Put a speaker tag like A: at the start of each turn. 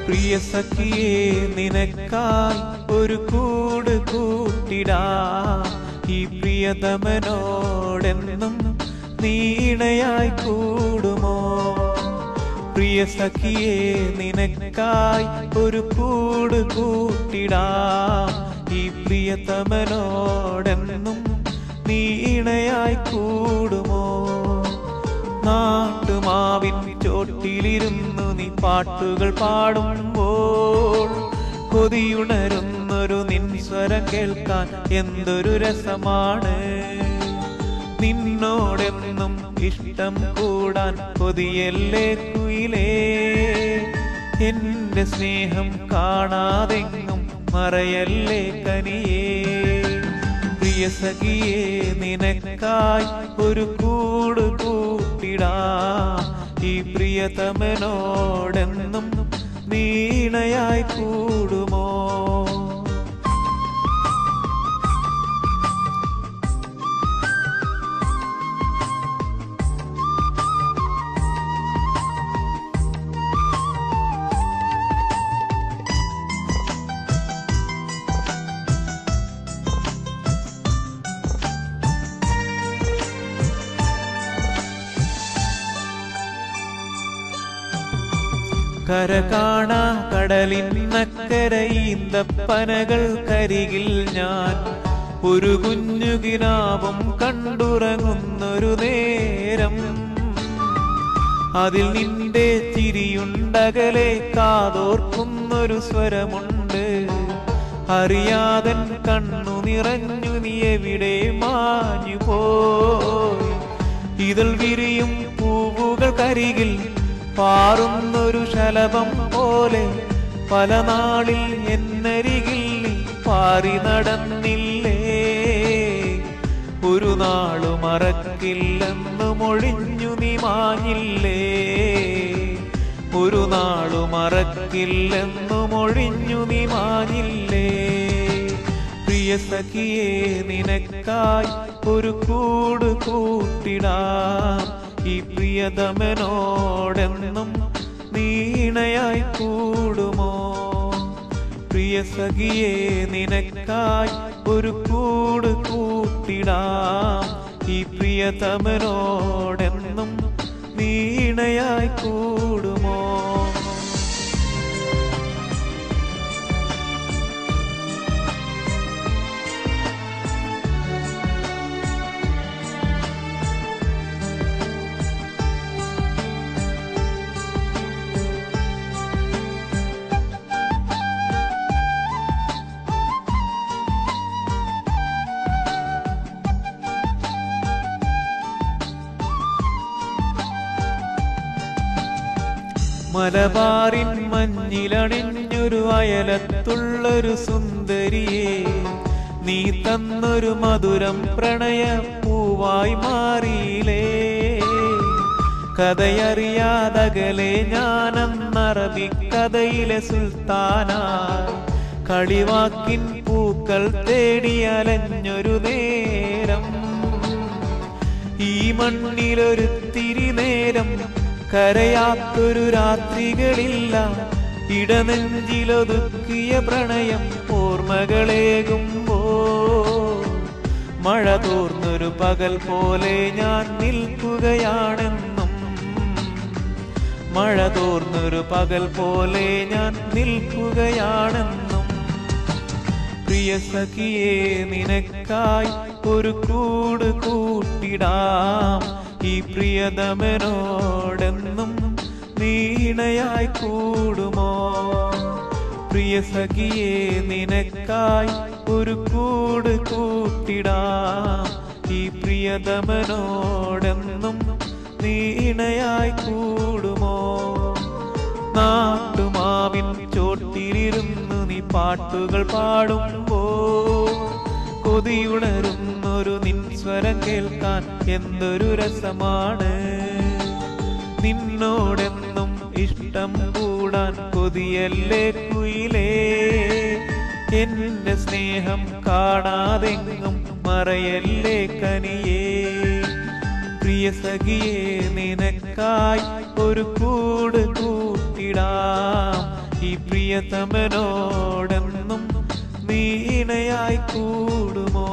A: പ്രിയ സഖിയേ നിനക്കായി ഒരു കൂട് കൂട്ടിടാം ഈ പ്രിയതമനോടെന്നും നീണയായി കൂടുമോ പ്രിയ സഖിയേ നിനക്കായി ഒരു കൂട് കൂട്ടിടാം ഈ പ്രിയതമനോടെന്നും നീണയായി കൂടുമോ നാട്ടുമാവിൻ ചോട്ടിലിരുന്നു നീ പാട്ടുകൾ പാടുമ്പോൾ കൊതിയുണരുന്നൊരു നിൻ സ്വരം കേൾക്കാൻ എന്തൊരു രസമാണ് നിന്നോടെന്നും ഇഷ്ടം കൂടാൻ കൊതിയല്ലേ കുയിലേ എന്റെ സ്നേഹം കാണാതെങ്ങും മറയല്ലേ കനിയേ പ്രിയ സഖിയേ നിനക്കായി ഒരു കൂട് കൂട്ടിടാം ഈ പ്രിയതമനോടെന്നും നീണയായി കൂടുമോ കര കാണാ കടലിന്നക്കരയീന്തപ്പനകൾ കരികിൽ ഞാൻ ഒരു കുഞ്ഞുകിനാവും കണ്ടുറങ്ങുന്നൊരു നേരം അതിൽ നിന്റെ ചിരിയുണ്ടകലെ കാതോർക്കുന്നൊരു സ്വരമുണ്ട് അറിയാതൻ കണ്ണു നിറഞ്ഞു നീ എവിടെ മാഞ്ഞു പോയി ഇതിൽ വിരിയും പൂവുകൾ കരികിൽ പാറുന്നൊരു ശലഭം പോലെ പല നാളിൽ എന്നരികിൽ നീ പാറി നടന്നില്ലേ ഒരു നാളു മറക്കില്ലെന്ന് മൊഴിഞ്ഞു നീ മാഞ്ഞില്ലേ ഒരു നാളു മറക്കില്ലെന്ന് മൊഴിഞ്ഞു നീ മാഞ്ഞില്ലേ പ്രിയ സഖിയേ നിനക്കായി ഒരു കൂട് കൂട്ടിടാം ഈ പ്രിയതമനോടെന്നും നീണയായി കൂടുമോ പ്രിയ സഖിയേ നിനക്കായി ഒരു കൂട് കൂട്ടിടാം ഈ പ്രിയതമനോടെന്നും നീണയായി കൂടുമോ മലബാറിൻ മഞ്ഞിലണിഞ്ഞൊരു അയലത്തുള്ളൊരു സുന്ദരിയെ നീ തന്നൊരു മധുരം പ്രണയ പൂവായി മാറിയിലേ കഥയറിയാതകലെ ഞാനെന്നറബിക്കഥയിലെ സുൽത്താനായി കളിവാക്കിൻ പൂക്കൾ തേടി അലഞ്ഞൊരു നേരം ഈ മണ്ണിലൊരു തിരി നേരം കരയാത്തൊരു രാത്രികളില്ല ഇടനെഞ്ചിലൊതുക്കിയ പ്രണയം ഓർമ്മകളേകുമ്പോ മഴ തോർന്നൊരു പകൽ പോലെ ഞാൻ നിൽക്കുകയാണെന്നും മഴ തോർന്നൊരു പകൽ പോലെ ഞാൻ നിൽക്കുകയാണെന്നും പ്രിയ സഖിയേ നിനക്കായി ഒരു കൂട് കൂട്ടിടാം ഈ പ്രിയതമനോടെന്നും നീണയായി കൂടുമോ പ്രിയ സഖിയേ നിനക്കായി ഒരു കൂട് കൂട്ടിടാം ഈ പ്രിയതമനോടെന്നും നീണയായി കൂടുമോ നാട്ടുമാവിൻ ചോട്ടിലിരുന്നു നീ പാട്ടുകൾ പാടുമ്പോൾ കൊതിയുണരുന്നൊരു നിൻ സ്വരം കേൾക്കാൻ എന്തൊരു രസമാണ് നിന്നോടെന്നും ഇഷ്ടം കൂടാൻ കൊതിയല്ലേ കുയിലേ എന്റെ സ്നേഹം കാണാതെങ്ങും മറയല്ലേ കനിയേ പ്രിയ സഖിയേ നിനക്കായി ഒരു കൂട് കൂട്ടിടാം ഈ പ്രിയതമനോടെന്നും നീ ഇണയായി കൂടുമോ?